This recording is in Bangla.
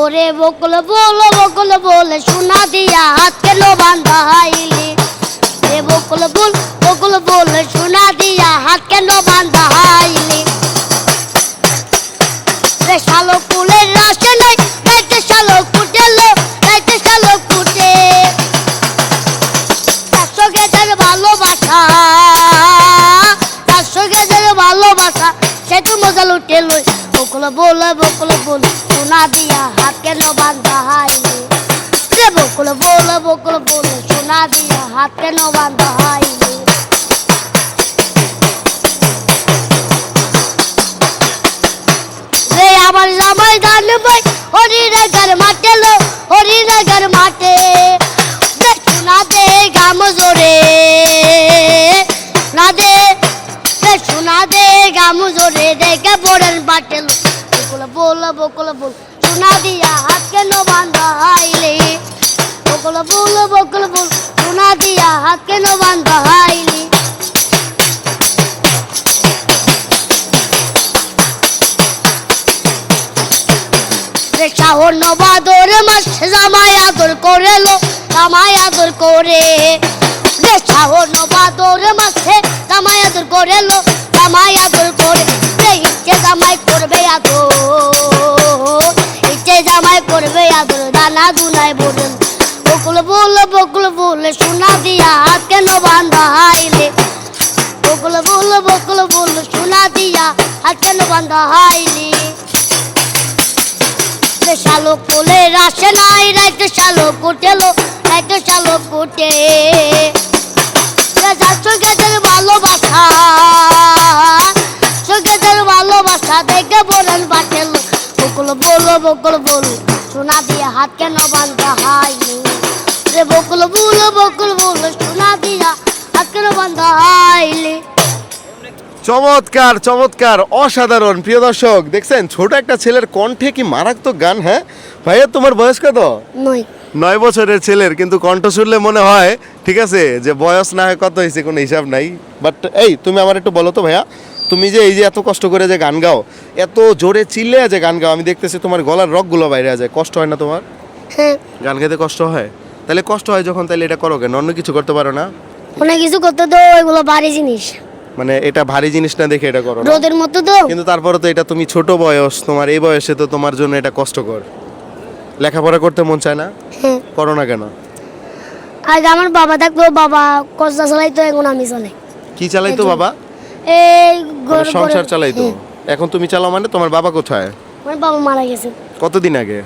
ওরে বকুল বল সোনা দিয়া হাত কেন বাঁধাইলি রে বকুল বল সোনা দিয়া হাত কেন বাঁধাইলি রে শালো কুলের রাশে নাই রাইতে শালো কুটেলো রাইতে শালো কুটে তার সঙ্গে যার ভালোবাসা ভালোবাসা সে তো মজা লুটে লই বকুল বল সোনা দিয়া হাত কেন বাঁধাইলি রে বকুল বল সোনা দিয়া হাত কেন বাঁধাইলি রে আমার জামাই দান ভাই হরিনগর মাঠে লো হরিনগর মাঠে রে সোনা দে গাম জোরে না দে সোনা দে গাম জোরে দেখে পড়েন বাটেল বকুল বল সোনা দিয়া হাত কেন বাঁধাইলি বকুল বল সোনা দিয়া হাত কেন বাঁধাইলি রে শাওন বাদর মাস জামাই আদর করেলো জামাই আদর করে রে শাওন বাদর মাসে জামাই আদর করেলো জামাই আদর করে রে ইচ্ছে জামাই করবে আদর ইচ্ছে জামাই করবে আদর দানা দুনায় বলেন বকুল বল সোনা দিয়া হাত কেন বাঁধাইলে বকুল বল সোনা দিয়া হাত কেন বাঁধাইলি রে শালো কোলের রাশে নাই রাইতে শালো কুটেলো রাইতে শালো কুটে যার সঙ্গে যার ভালোবাসা দেখে বলেন বাটেল বকুল বল সোনা দিয়া হাত কেন বাঁধাইলি রে বকুল বল সোনা দিয়া হাত কেন বাঁধাইলি চমৎকার চমৎকার অসাধারণ প্রিয় দর্শক দেখছেন ছোট একটা ছেলের কণ্ঠে কি মারাত্মক গান। হ্যাঁ ভাইয়া তোমার বয়স কত? 9 বছরের ছেলের কিন্তু কণ্ঠ শুনলে মনে হয় ঠিক আছে যে বয়স না হয় কত হয়েছে কোনো হিসাব নাই। বাট এই তুমি আমার একটু বলো তো ভাইয়া, তুমি যে এই যে এত কষ্ট করে যে গান গাও, এত জোরে চিল্লে যে গান গাও, আমি দেখতেছি তোমার গলার রগগুলো বাইরে যায়, কষ্ট হয় না তোমার? হ্যাঁ গান গাইতে কষ্ট হয়। তাহলে কষ্ট হয় যখন তাহলে এটা করো কেন? অন্য কিছু করতে পারো না? অনেক কিছু করতে তো এগুলো ভারী জিনিস, মানে এটা ভারী জিনিস না দেখে এটা করো না? রোদের মতো তো। কিন্তু তারপরে তো এটা তুমি ছোট বয়স, তোমার এই বয়সে তো তোমার জন্য এটা কষ্টকর। লেখাপড়া করতে মন চায় না? হ্যাঁ। করো না কেন? আগে আমার বাবা থাকতো, বাবা কষ্টা চালাইতো, এখন আমি চালাই। কি চালাইতো বাবা? এই সংসার চালাইতো। এখন তুমি চালাও মানে? তোমার বাবা কোথায়? আমার বাবা মারা গেছে। কতদিন আগে?